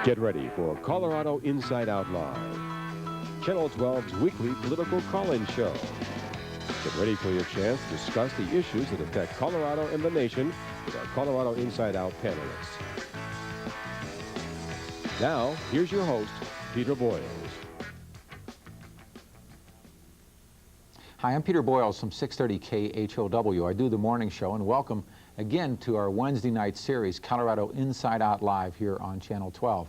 Get ready for Colorado Inside Out Live, Channel 12's weekly political call-in show. Get ready for your chance to discuss the issues that affect Colorado and the nation with our Colorado Inside Out panelists. Now, here's your host, Peter Boyles. Hi, I'm Peter Boyles from 630 KHOW. I do the morning show, and welcome again to our Wednesday night series, Colorado Inside Out Live, here on Channel 12.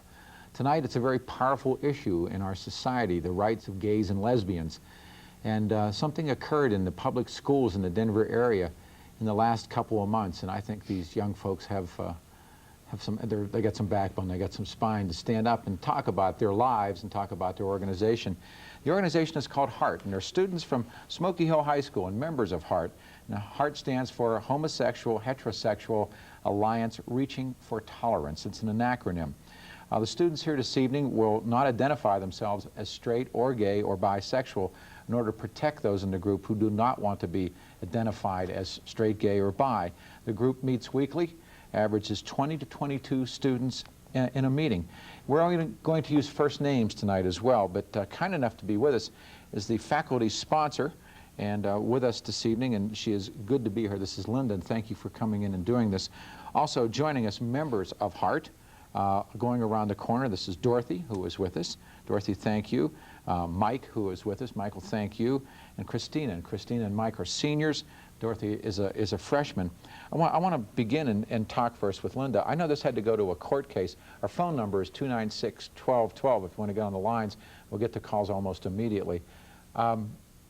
Tonight, it's a very powerful issue in our society, the rights of gays and lesbians. And something occurred in the public schools in the Denver area in the last couple of months, and I think these young folks they got some backbone, they got some spine to stand up and talk about their lives and talk about their organization. The organization is called HHART, and they're students from Smoky Hill High School and members of HHART. Now, HHART stands for Homosexual, Heterosexual Alliance Reaching for Tolerance. It's an acronym. The students here this evening will not identify themselves as straight or gay or bisexual in order to protect those in the group who do not want to be identified as straight, gay, or bi. The group meets weekly, averages 20 to 22 students in a meeting. We're only going to use first names tonight as well, but kind enough to be with us is the faculty sponsor, and with us this evening, and she is good to be here. This is Linda, and thank you for coming in and doing this. Also joining us, members of HHART. Going around the corner, this is Dorothy, who is with us. Dorothy, thank you. Mike, who is with us. Michael, thank you. And Christina. And Christina and Mike are seniors. Dorothy is a freshman. I want to begin and talk first with Linda. I know this had to go to a court case. Our phone number is 296-1212. If you want to get on the lines, we'll get the calls almost immediately.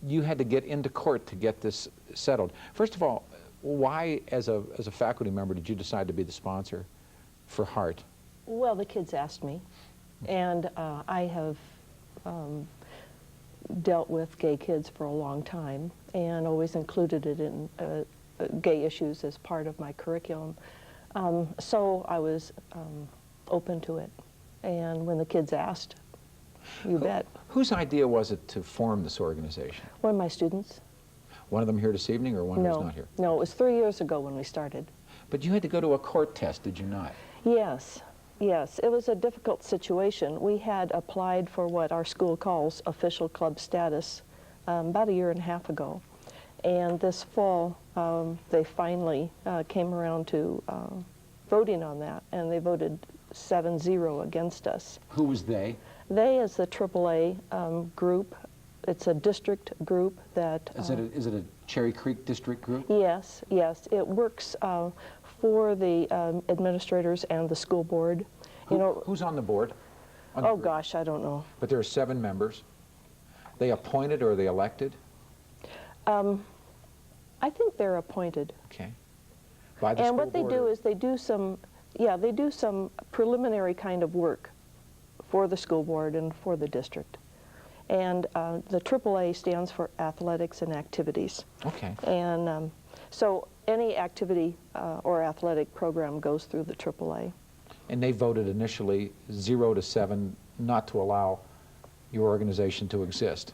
You had to get into court to get this settled. First of all, why, as a faculty member, did you decide to be the sponsor for HHART? Well, the kids asked me, and I have dealt with gay kids for a long time and always included it in gay issues as part of my curriculum. So I was open to it. And when the kids asked, you bet. Whose idea was it to form this organization? One of my students. One of them here this evening, or one who's not here? No, it was 3 years ago when we started. But you had to go to a court test, did you not? Yes. Yes, it was a difficult situation. We had applied for what our school calls official club status about 1.5 years ago. And this fall, they finally came around to voting on that, and they voted 7-0 against us. Who was they? They is the AAA group. It's a district group that... Is it a Cherry Creek district group? Yes, yes. It works for the administrators and the school board. Who's on the board? Oh gosh, I don't know. But there are 7 members. They appointed or are they elected? I think they're appointed. Okay. By the school board? And what they do is they do some preliminary kind of work for the school board and for the district. And the AAA stands for Athletics and Activities. Okay. And so any activity or athletic program goes through the AAA. And they voted initially 0 to 7 not to allow your organization to exist?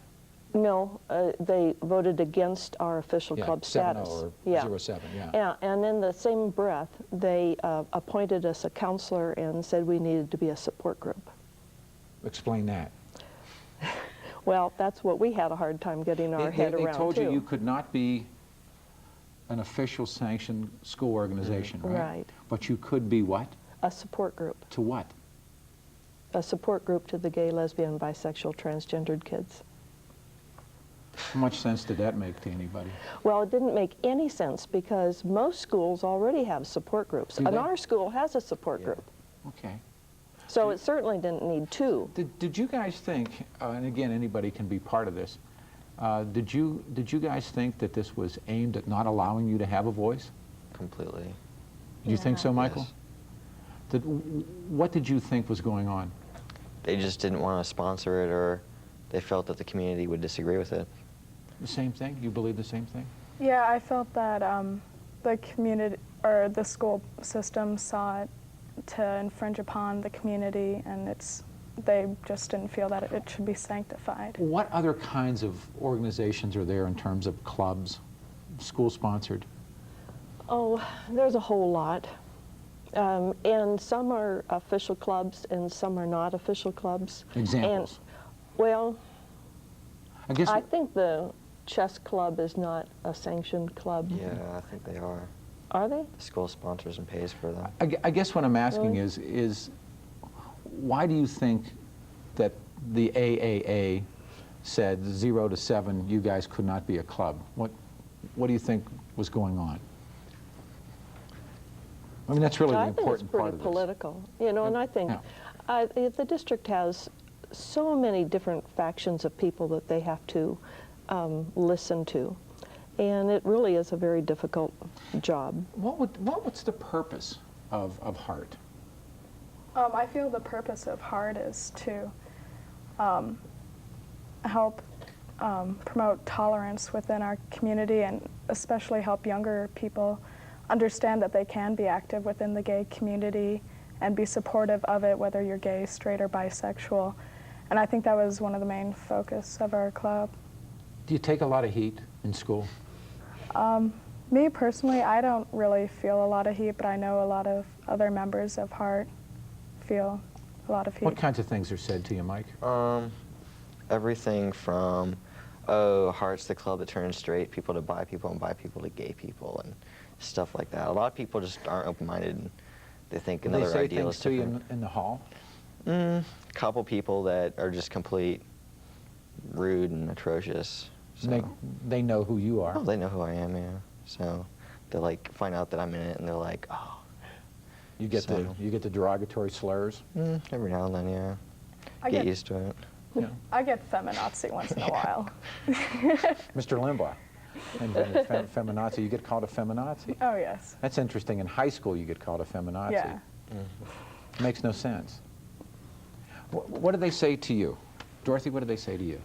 No, they voted against our official club status. 7-0 or 0-7, yeah. Yeah, and in the same breath, they appointed us a counselor and said we needed to be a support group. Explain that. Well, that's what we had a hard time getting our head around, They told you you could not be an official sanctioned school organization, right? Right. But you could be what? A support group. To what? A support group to the gay, lesbian, bisexual, transgendered kids. How much sense did that make to anybody? Well, it didn't make any sense because most schools already have support groups. And our school has a support group. Okay. So it certainly didn't need 2. Did you guys think, and again, anybody can be part of this, did you guys think that this was aimed at not allowing you to have a voice? Completely. Did you think so, Michael? Yes. What did you think was going on? They just didn't want to sponsor it, or they felt that the community would disagree with it. The same thing? You believe the same thing? Yeah, I felt that the community, or the school system, sought to infringe upon the community, and they just didn't feel that it should be sanctified. What other kinds of organizations are there in terms of clubs, school-sponsored? Oh, there's a whole lot. And some are official clubs and some are not official clubs. Examples? And, well, I guess I think the chess club is not a sanctioned club. Yeah, I think they are. Are they? The school sponsors and pays for them. I guess what I'm asking Really? is why do you think that the AAA said 0 to 7, you guys could not be a club? What do you think was going on? I mean, that's really the important part of this. I think it's pretty political, you know, and I think the district has so many different factions of people that they have to listen to, and it really is a very difficult job. What's the purpose of HART? I feel the purpose of HART is to help promote tolerance within our community, and especially help younger people understand that they can be active within the gay community and be supportive of it, whether you're gay, straight, or bisexual. And I think that was one of the main focus of our club. Do you take a lot of heat in school? Me personally, I don't really feel a lot of heat, but I know a lot of other members of HART feel a lot of heat. What kinds of things are said to you, Mike? Everything from, oh, HART's the club that turns straight people to bi people and bi people to gay people and stuff like that. A lot of people just aren't open-minded, and they think another they say ideal things is to you different. in the hall? A couple people that are just complete rude and atrocious. So. They know who you are. Oh, they know who I am, yeah. So they like find out that I'm in it, and they're like, oh. You get the derogatory slurs? Every now and then, yeah. I Get used to it. Yeah. I get feminazi once in a while. Mr. Limbaugh invented feminazi. You get called a feminazi. Oh, yes. That's interesting. In high school, you get called a feminazi. Yeah. Makes no sense. What do they say to you? Dorothy, what do they say to you?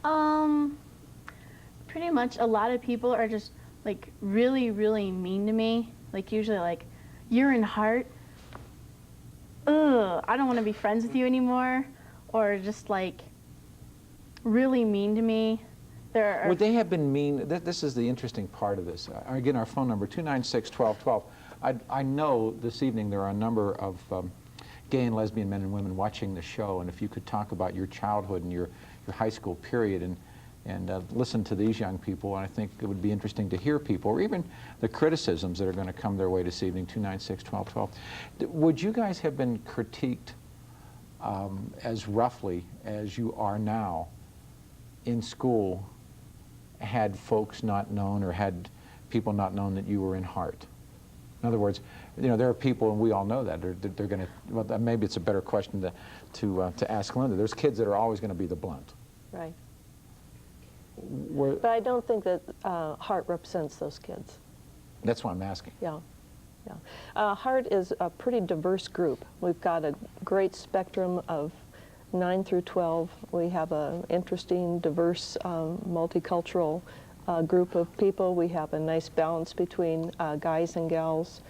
Pretty much a lot of people are just like really, really mean to me. Like usually like, you're in HART. Ugh, I don't want to be friends with you anymore. Or just like really mean to me. Would they have been mean? This is the interesting part of this. Again, our phone number, 296-1212. I know this evening there are a number of gay and lesbian men and women watching the show, and if you could talk about your childhood and your high school period and listen to these young people, and I think it would be interesting to hear people, or even the criticisms that are going to come their way this evening, 296-1212. Would you guys have been critiqued as roughly as you are now in school had folks not known, or had people not known that you were in HART? In other words, you know, there are people, and we all know that, they're going to, well, maybe it's a better question to ask Linda. There's kids that are always going to be the blunt. Right. But I don't think that HART represents those kids. That's why I'm asking. Yeah. Yeah. HART is a pretty diverse group. We've got a great spectrum of 9 through 12. We have an interesting, diverse, multicultural group of people. We have a nice balance between guys and gals.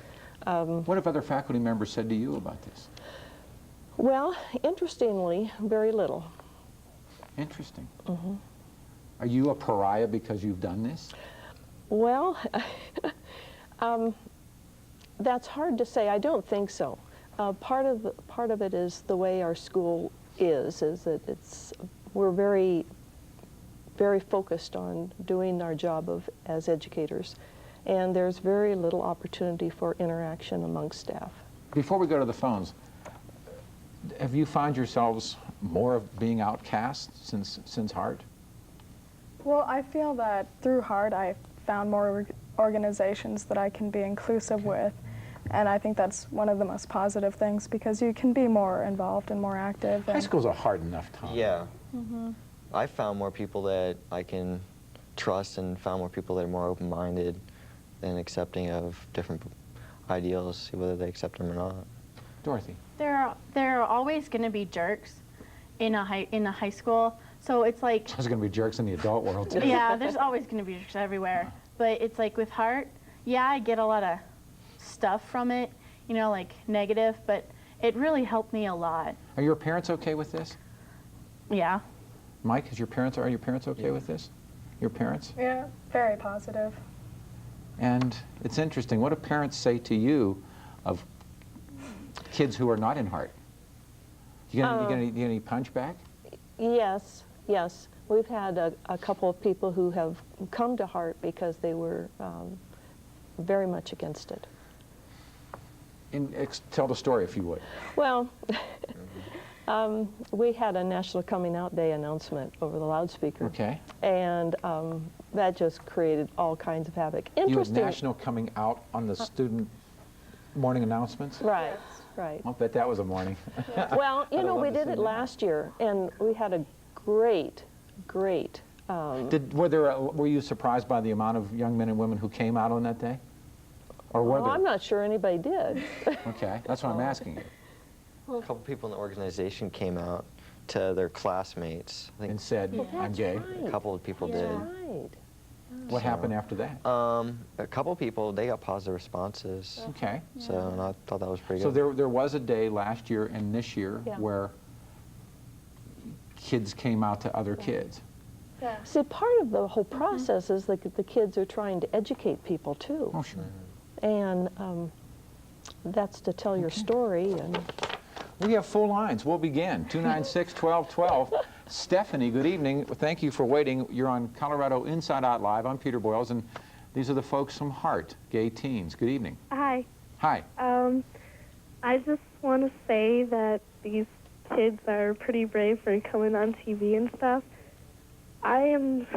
What have other faculty members said to you about this? Well, interestingly, very little. Interesting. Are you a pariah because you've done this? Well, that's hard to say. I don't think so. Part of it is the way our school is that we're very, very focused on doing our job as educators, and there's very little opportunity for interaction amongst staff. Before we go to the phones, have you found yourselves more of being outcast since HART? Well, I feel that through HART, I found more organizations that I can be inclusive with, and I think that's one of the most positive things, because you can be more involved and more active. High school's a hard enough time. Yeah. I found more people that I can trust, and found more people that are more open-minded and accepting of different ideals, whether they accept them or not. Dorothy. There are always going to be jerks in a high school. So it's like, There's going to be jerks in the adult world, too. yeah, there's always going to be jerks everywhere. But it's like with HART, yeah, I get a lot of stuff from it, you know, like negative, but it really helped me a lot. Are your parents okay with this? Yeah. Mike, are your parents okay with this? Your parents? Yeah, very positive. And it's interesting. What do parents say to you of kids who are not in HHART? You get any punchback? Yes, yes. We've had a couple of people who have come to HHART because they were very much against it. Tell the story, if you would. Well, we had a National Coming Out Day announcement over the loudspeaker. Okay. And that just created all kinds of havoc. You had National Coming Out on the student morning announcements? Right, right. I'll bet that was a morning. Well, you know, we did it last year, and we had a great. Were you surprised by the amount of young men and women who came out on that day? Or were there? I'm not sure anybody did. Okay, that's what I'm asking you. A couple people in the organization came out to their classmates. I think and said, I'm gay. Right. A couple of people did. Right. What happened after that? A couple of people, they got positive responses. Okay. So and I thought that was pretty So good. there was a day last year and this year where kids came out to other kids. Yeah. See, part of the whole process is that the kids are trying to educate people, too. Oh, sure. And that's to tell your story. And We have full lines. We'll begin. 296-1212. Stephanie, good evening. Thank you for waiting. You're on Colorado Inside Out Live. I'm Peter Boyles, and these are the folks from HHART, Gay Teens. Good evening. Hi. Hi. I just want to say that these kids are pretty brave for coming on TV and stuff. I am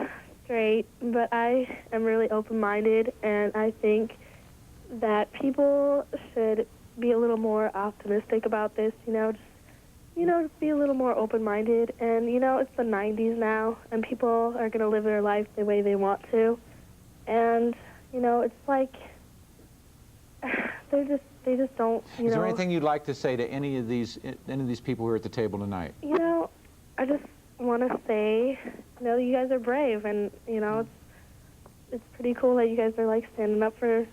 straight, but I am really open-minded, and I think that people should be a little more optimistic about this, just be a little more open-minded. And, it's the 90s now, and people are going to live their life the way they want to. And, it's like they just don't, Is there anything you'd like to say to any of these people who are at the table tonight? I just want to say, you guys are brave, and, it's pretty cool that you guys are, like, standing up for,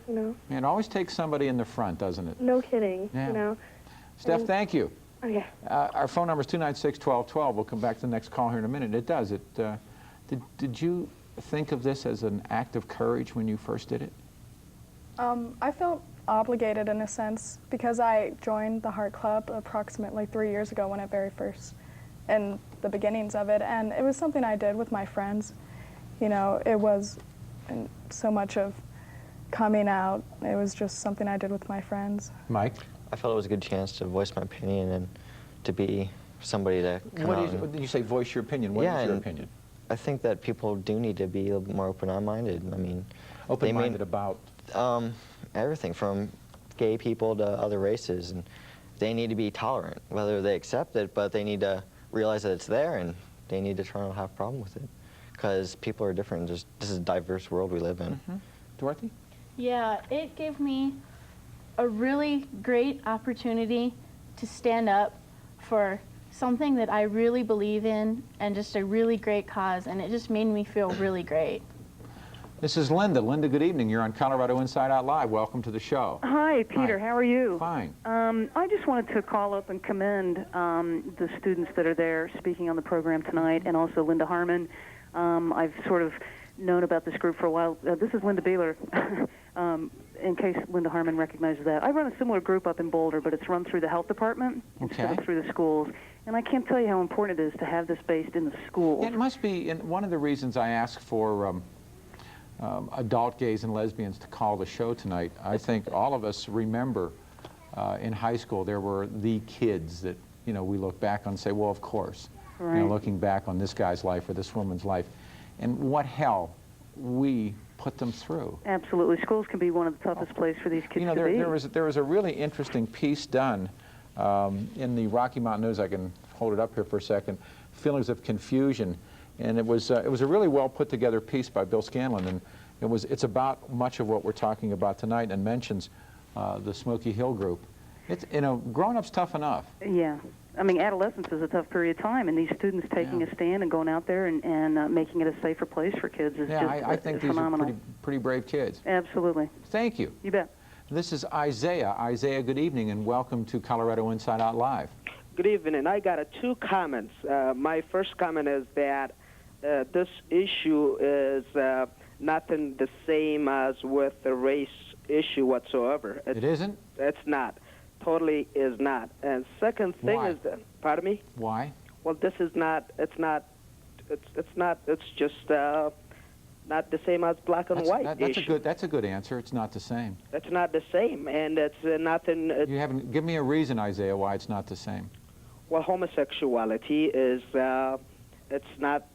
It always takes somebody in the front, doesn't it? No kidding, Yeah. Steph, thank you. Okay. Our phone number is 296-1212. We'll come back to the next call here in a minute. It does. Did you think of this as an act of courage when you first did it? I felt obligated in a sense because I joined the HHART Club approximately 3 years ago when it very first, in the beginnings of it, and it was something I did with my friends. It was so much of coming out. It was just something I did with my friends. Mike? I felt it was a good chance to voice my opinion and to be somebody to come out. What did you say, voice your opinion? What is your opinion? I think that people do need to be a little more open-minded. I mean, Open-minded about? Everything from gay people to other races, and they need to be tolerant, whether they accept it, but they need to realize that it's there, and they need to try not to have a problem with it, because people are different. This is a diverse world we live in. Mm-hmm. Dorothy? Yeah, it gave me a really great opportunity to stand up for something that I really believe in and just a really great cause, and it just made me feel really great. This is Linda. Linda, good evening. You're on Colorado Inside Out Live. Welcome to the show. Hi, Peter. Hi. How are you? Fine. I just wanted to call up and commend the students that are there speaking on the program tonight, and also Linda Harmon. I've sort of known about this group for a while. This is Linda Beeler, in case Linda Harmon recognizes that. I run a similar group up in Boulder, but it's run through the health department instead of through the schools. And I can't tell you how important it is to have this based in the schools. It must be, and one of the reasons I asked for adult gays and lesbians to call the show tonight, I think all of us remember in high school there were the kids that, we look back on and say, well, of course. Right. Looking back on this guy's life or this woman's life. And what hell we put them through. Absolutely. Schools can be one of the toughest places for these kids to be. There was a really interesting piece done in the Rocky Mountain News. I can hold it up here for a second. Feelings of Confusion. And it was a really well put together piece by Bill Scanlon. And it's about much of what we're talking about tonight and mentions the Smoky Hill group. It's, growing up's tough enough. Yeah. I mean, adolescence is a tough period of time, and these students taking a stand and going out there and making it a safer place for kids is just I think these phenomenal. are pretty brave kids. Absolutely. Thank you. You bet. This is Isaiah. Isaiah, good evening, and welcome to Colorado Inside Out Live. Good evening. I got two comments. My first comment is that this issue is nothing the same as with the race issue whatsoever. It isn't? It's not. Totally is not. And second thing Why? is that, pardon me? Why? Well, this is not, it's just not the same as black and white issue. That's a good answer. It's not the same. It's not the same, and it's nothing. You haven't. Give me a reason, Isaiah, why it's not the same. Well, homosexuality is it's not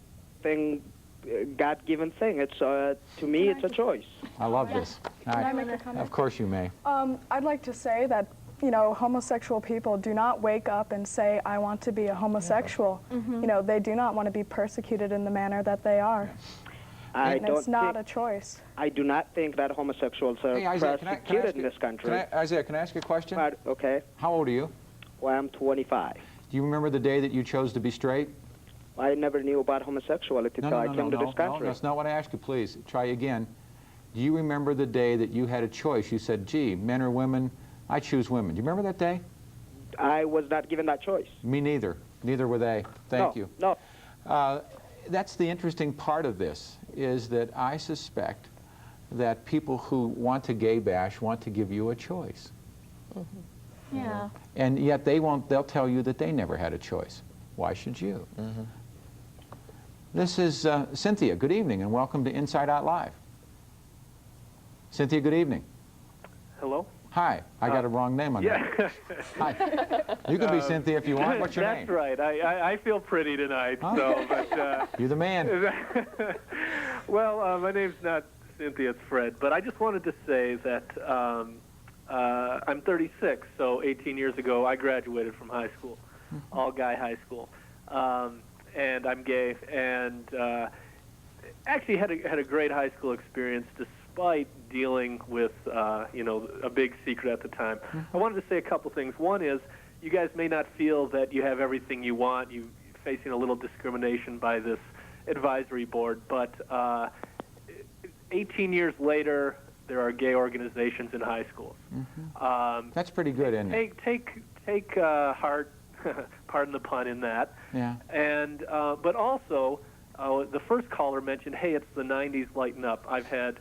God-given thing. It's to me, it's a choice. I love this. Can I make a comment? Of course you may. I'd like to say that, you know, homosexual people do not wake up and say, I want to be a homosexual. You know, they do not want to be persecuted in the manner that they are. And it's not a choice. I do not think that homosexuals are persecuted in this country. Isaiah, can I ask you a question? Okay. How old are you? Well, I'm 25. Do you remember the day that you chose to be straight? I never knew about homosexuality until I came to this country. No, that's not what I asked you. Please, try again. Do you remember the day that you had a choice? You said, gee, men or women, I choose women. Do you remember that day? I was not given that choice. Me neither. Neither were they. Thank you. No. That's the interesting part of this, is that I suspect that people who want to gay bash want to give you a choice. Yeah. And yet they'll tell you that they never had a choice. Why should you? This is Cynthia. Good evening and welcome to Inside Out Live. Cynthia, good evening. Hello? Hi. I got a wrong name on that. Hi. You can be Cynthia if you want. What's your name? That's right. I feel pretty tonight. So, but, you're the man. Well, my name's not Cynthia, it's Fred. But I just wanted to say that I'm 36, so 18 years ago I graduated from high school, all-guy high school. And I'm gay, and actually had a great high school experience despite dealing with, you know, a big secret at the time. I wanted to say a couple things. One is, you guys may not feel that you have everything you want. You're facing a little discrimination by this advisory board, but 18 years later, there are gay organizations in high schools. That's pretty good, isn't it? Take heart, pardon the pun in that. Yeah. And but also, the first caller mentioned, hey, it's the 90s, lighten up. I've had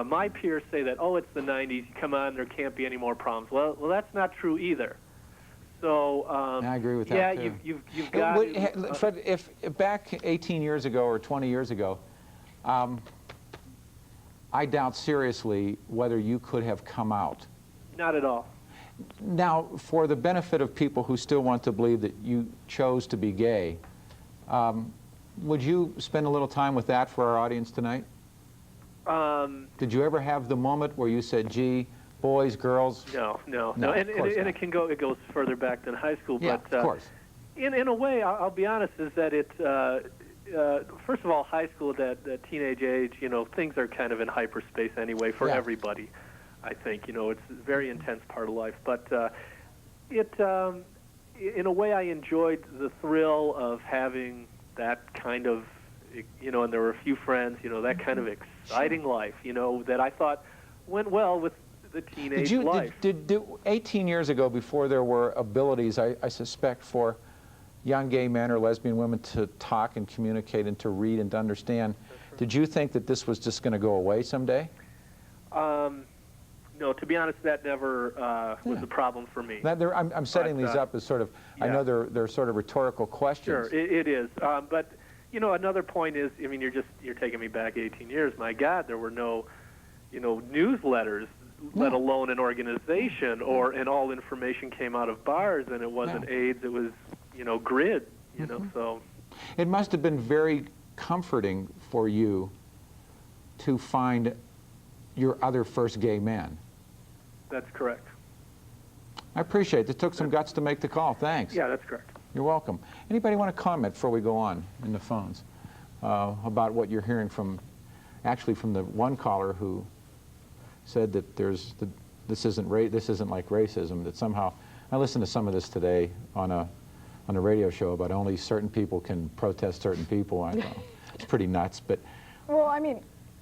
my peers say that, oh, it's the 90s, come on, there can't be any more problems. Well, that's not true either. So I agree with that, yeah, too. you've got Fred, if back 18 years ago or 20 years ago, I doubt seriously whether you could have come out. Not at all. Now, for the benefit of people who still want to believe that you chose to be gay, would you spend a little time with that for our audience tonight? Did you ever have the moment where you said, gee, boys, girls? No. And it goes further back than high school. Yeah, but, of course. In a way, I'll be honest, is that it, first of all, high school, that teenage age, you know, things are kind of in hyperspace anyway for everybody, I think. You know, it's a very intense part of life. But in a way, I enjoyed the thrill of having that kind of, you know, and there were a few friends, you know, that kind of exciting life, you know, that I thought went well with the teenage life. Did 18 years ago, before there were abilities, I suspect, for young gay men or lesbian women to talk and communicate and to read and to understand, did you think that this was just going to go away someday? No, to be honest, that never was a problem for me. I'm setting these up as sort of, I know they're sort of rhetorical questions. Sure, it is. But, you know, another point is, I mean, you're taking me back 18 years. My God, there were no, you know, newsletters, let alone an organization, and all information came out of bars, and it wasn't AIDS, it was, you know, grid, you know, so. It must have been very comforting for you to find your other first gay man. That's correct. I appreciate it. It took some guts to make the call. Thanks. Yeah, that's correct. You're welcome. Anybody want to comment before we go on in the phones about what you're hearing from, actually from the one caller who said that this isn't like racism, that somehow, I listened to some of this today on a radio show about only certain people can protest certain people. I thought it's pretty nuts, but. Well, I mean,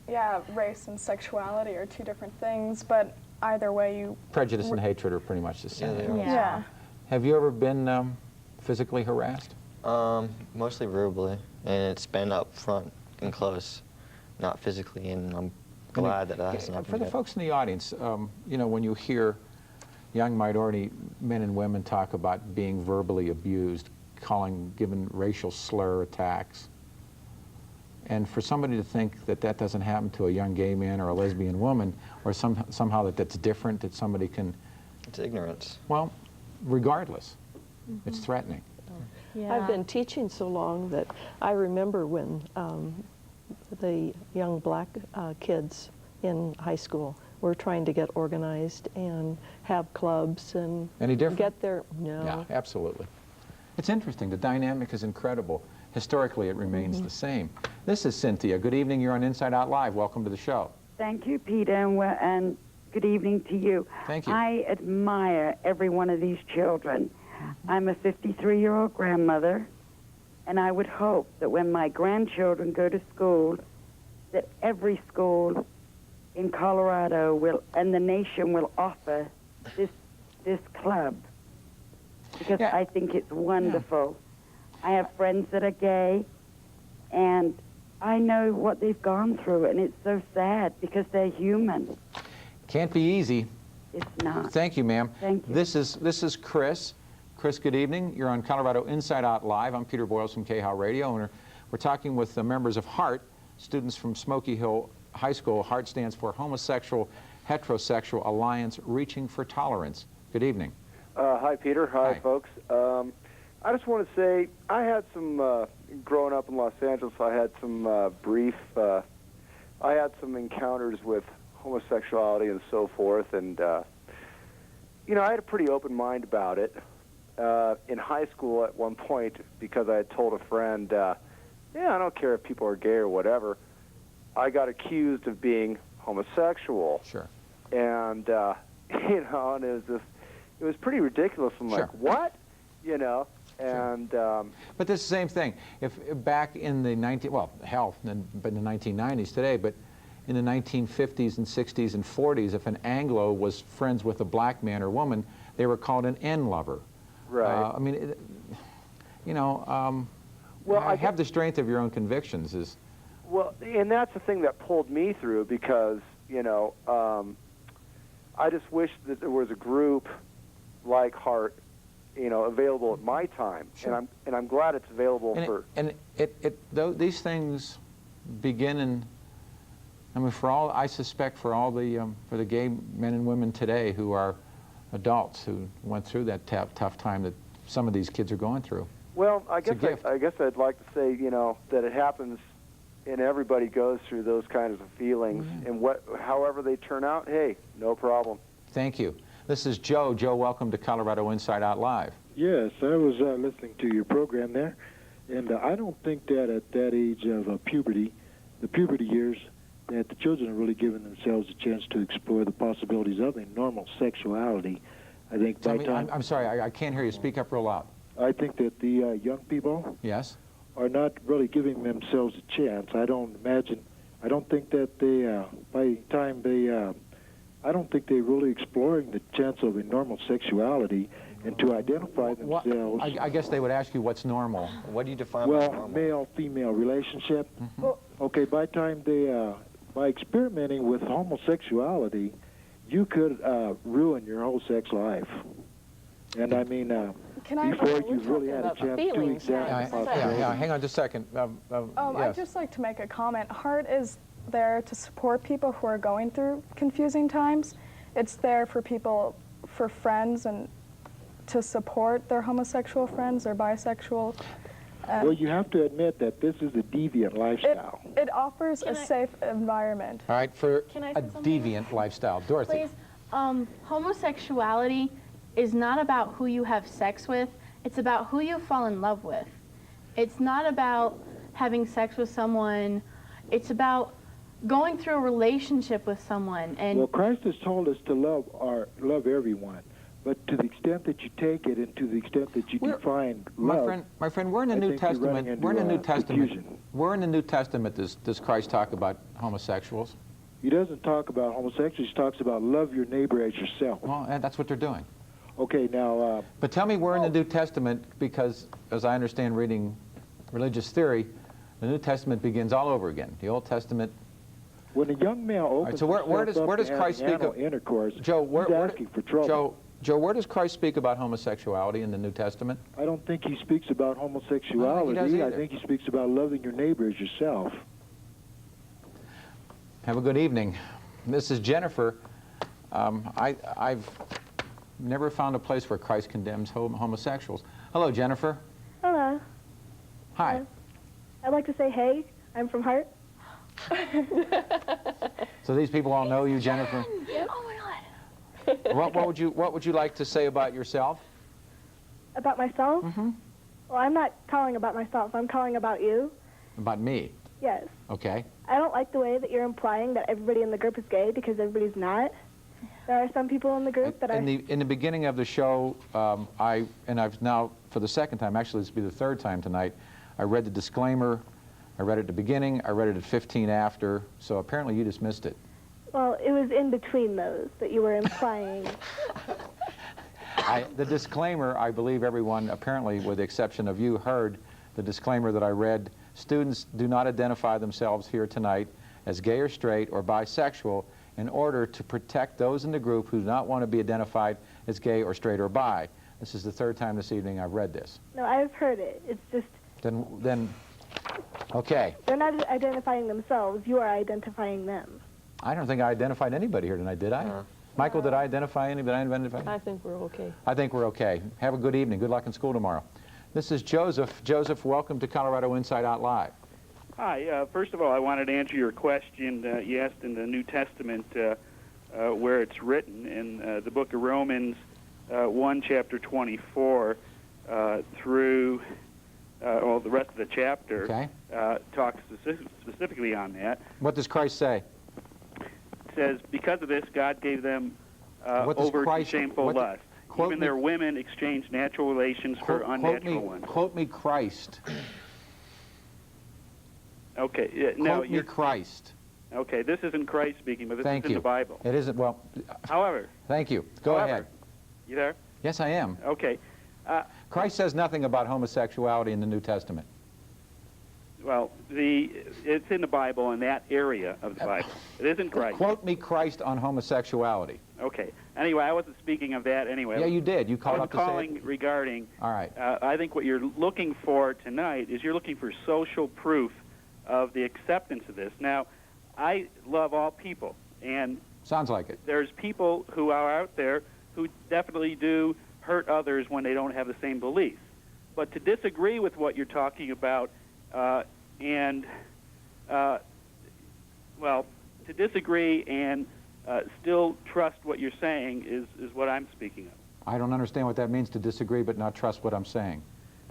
yeah, race and sexuality are two different things, but either way Prejudice and hatred are pretty much the same. Yeah. Have you ever been physically harassed? Mostly verbally, and it's been up front and close. not physically, and I'm glad that that hasn't happened For the yet. folks in the audience, you know, when you hear young minority men and women talk about being verbally abused, given racial slur attacks, and for somebody to think that that doesn't happen to a young gay man or a lesbian woman, or somehow that that's different, that somebody can... It's ignorance. Well, regardless, it's threatening. Yeah. I've been teaching so long that I remember when the young black kids in high school were trying to get organized and have clubs and Any different? get their... No. Yeah, absolutely. It's interesting. The dynamic is incredible. Historically, it remains the same. This is Cynthia. Good evening. You're on Inside Out Live. Welcome to the show. Thank you, Peter, and good evening to you. Thank you. I admire every one of these children. I'm a 53-year-old grandmother, and I would hope that when my grandchildren go to school, that every school in Colorado will, and the nation will offer this club, because Yeah. I think it's wonderful. I have friends that are gay, and I know what they've gone through, and it's so sad because they're human. Can't be easy. It's not. Thank you, ma'am. Thank you. This is Chris. Chris, good evening. You're on Colorado Inside Out Live. I'm Peter Boyles from HHART Radio, and we're talking with the members of HHART, students from Smoky Hill High School. HHART stands for Homosexual, Heterosexual Alliance Reaching for Tolerance. Good evening. Hi, Peter. Hi, folks. I just want to say I had some, growing up in Los Angeles, I had some I had some encounters with homosexuality and so forth, and, you know, I had a pretty open mind about it. In high school at one point, because I had told a friend, yeah, I don't care if people are gay or whatever, I got accused of being homosexual. Sure. And, you know, and it was pretty ridiculous. I'm like, what? You know? And but this is the same thing. If back in the but in the 1990s today, but in the 1950s and 60s and 40s, if an Anglo was friends with a black man or woman, they were called an N-lover. Right. I mean, you know, well, I have the strength of your own convictions. Well, and that's the thing that pulled me through, because, you know, I just wish that there was a group like HHART, you know, available at my time, and I'm glad it's available for. These things begin in. I mean, I suspect for the gay men and women today who are adults who went through that tough time that some of these kids are going through. Well, I guess I'd like to say, you know, that it happens, and everybody goes through those kinds of feelings, and however they turn out, hey, no problem. Thank you. This is Joe. Joe, welcome to Colorado Inside Out Live. Yes, I was listening to your program there, and I don't think that at that age of puberty, the puberty years, that the children are really giving themselves a chance to explore the possibilities of a normal sexuality. I think by time... I'm sorry, I can't hear you. Speak up real loud. I think that the young people are not really giving themselves a chance. I don't think that they, by the time they... I don't think they're really exploring the chance of a normal sexuality and to identify themselves. I guess they would ask you what's normal. What do you define as normal? Male-female relationship. Okay, by the time they, by experimenting with homosexuality, you could ruin your whole sex life. And I mean, before you've really had a chance to examine Yeah, hang on just a second. I'd just like to make a comment. HHART is there to support people who are going through confusing times. It's there for people, for friends, and to support their homosexual friends or bisexual. Well, you have to admit that this is a deviant lifestyle. It offers a safe environment. All right, for a deviant lifestyle. Dorothy. Please, homosexuality is not about who you have sex with. It's about who you fall in love with. It's not about having sex with someone. It's about going through a relationship with someone. And well, Christ has told us to love everyone, but to the extent that you take it and to the extent that you define love, my friend, we're in the New Testament. We're in the New Testament. Where in the New Testament does Christ talk about homosexuals? He doesn't talk about homosexuals. He talks about love your neighbor as yourself. Well, that's what they're doing. Okay, now. But tell me where in the New Testament, because as I understand reading religious theory, the New Testament begins all over again. The Old Testament When a young male opens so where does Christ speak of intercourse, Joe? he's asking for trouble. Joe, where does Christ speak about homosexuality in the New Testament? I don't think he speaks about homosexuality. I think he speaks about loving your neighbor as yourself. Have a good evening. This is Jennifer. I've never found a place where Christ condemns homosexuals. Hello, Jennifer. Hello. Hi. I'd like to say hey. I'm from HHART. So these people all know you, Jennifer? Yep. Oh my God. What would you like to say about yourself? About myself? Mm-hmm. Well, I'm not calling about myself. I'm calling about you. About me? Yes. Okay. I don't like the way that you're implying that everybody in the group is gay, because everybody's not. There are some people in the group that in the beginning of the show, I've now, for the second time, actually this will be the third time tonight, I read the disclaimer. I read it at the beginning, I read it at 15 after, so apparently you just missed it. Well, it was in between those that you were implying. The disclaimer, I believe everyone, apparently with the exception of you, heard the disclaimer that I read. Students do not identify themselves here tonight as gay or straight or bisexual in order to protect those in the group who do not want to be identified as gay or straight or bi. This is the third time this evening I've read this. No, I've heard it. It's just... Then okay. They're not identifying themselves. You are identifying them. I don't think I identified anybody here tonight, did I? Michael, did I identify anybody? I think we're okay. I think we're okay. Have a good evening. Good luck in school tomorrow. This is Joseph. Joseph, welcome to Colorado Inside Out Live. Hi. First of all, I wanted to answer your question you asked in the New Testament where it's written. In the book of Romans 1, chapter 24 through... well, the rest of the chapter talks specifically on that. What does Christ say? It says, because of this, God gave them over to shameful lust. Even their women exchanged natural relations for unnatural ones. Quote me Christ. Okay. Quote me Christ. Okay, this isn't Christ speaking, but this is in the Bible. It isn't, well... However... Thank you. Go ahead. You there? Yes, I am. Okay. Christ says nothing about homosexuality in the New Testament. Well, it's in the Bible, in that area of the Bible. It isn't Christ. Quote me Christ on homosexuality. Okay. Anyway, I wasn't speaking of that anyway. Yeah, you did. You called up to say it. I was calling regarding... All right. I think what you're looking for tonight is you're looking for social proof of the acceptance of this. Now, I love all people, and... Sounds like it. There's people who are out there who definitely do hurt others when they don't have the same beliefs. But to disagree with what you're talking about to disagree and still trust what you're saying is what I'm speaking of. I don't understand what that means, to disagree but not trust what I'm saying.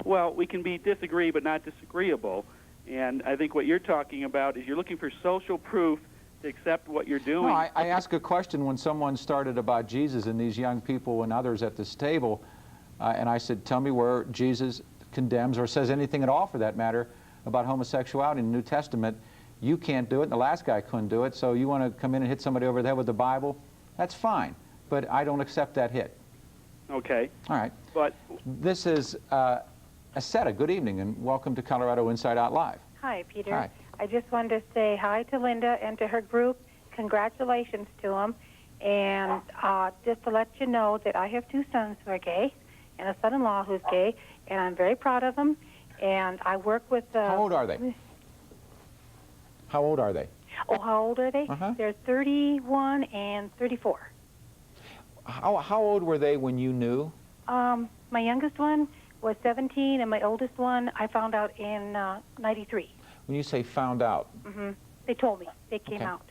Well, we can be disagree but not disagreeable. And I think what you're talking about is you're looking for social proof to accept what you're doing. No, I asked a question when someone started about Jesus and these young people and others at this table, and I said, tell me where Jesus condemns or says anything at all, for that matter, about homosexuality in the New Testament. You can't do it, and the last guy couldn't do it, so you want to come in and hit somebody over the head with the Bible? That's fine, but I don't accept that hit. Okay. All right. But this is Asetta. Good evening, and welcome to Colorado Inside Out Live. Hi, Peter. Hi. I just wanted to say hi to Linda and to her group. Congratulations to them. And just to let you know that I have two sons who are gay and a son-in-law who's gay, and I'm very proud of them. And I work with... How old are they? How old are they? Oh, how old are they? They're 31 and 34. How old were they when you knew? My youngest one was 17, and my oldest one I found out in 93. When you say found out? Mm-hmm. They told me. They came out.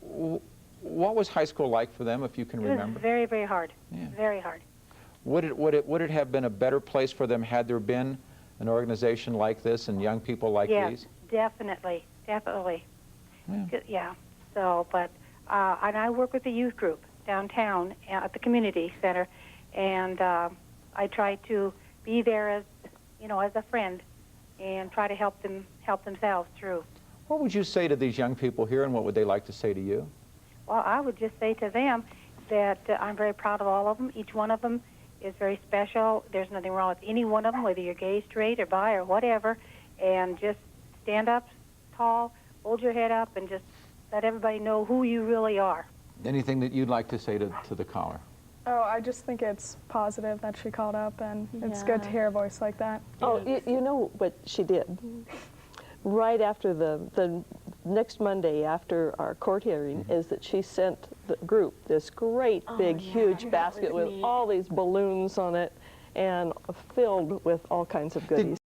What was high school like for them, if you can remember? It was very, very hard. Yeah. Very hard. Would it have been a better place for them had there been an organization like this and young people like these? Yes, definitely. Definitely. Yeah. So, but, and I work with the youth group downtown at the community center, and I try to be there as, as a friend and try to help themselves through. What would you say to these young people here, and what would they like to say to you? Well, I would just say to them that I'm very proud of all of them. Each one of them is very special. There's nothing wrong with any one of them, whether you're gay, straight, or bi, or whatever, and just stand up tall hold your head up and just let everybody know who you really are. Anything that you'd like to say to the caller? Oh, I just think it's positive that she called up, and it's good to hear a voice like that. Oh, you know what she did? Right after the next Monday after our court hearing is that she sent the group this great big huge basket with all these balloons on it and filled with all kinds of goodies.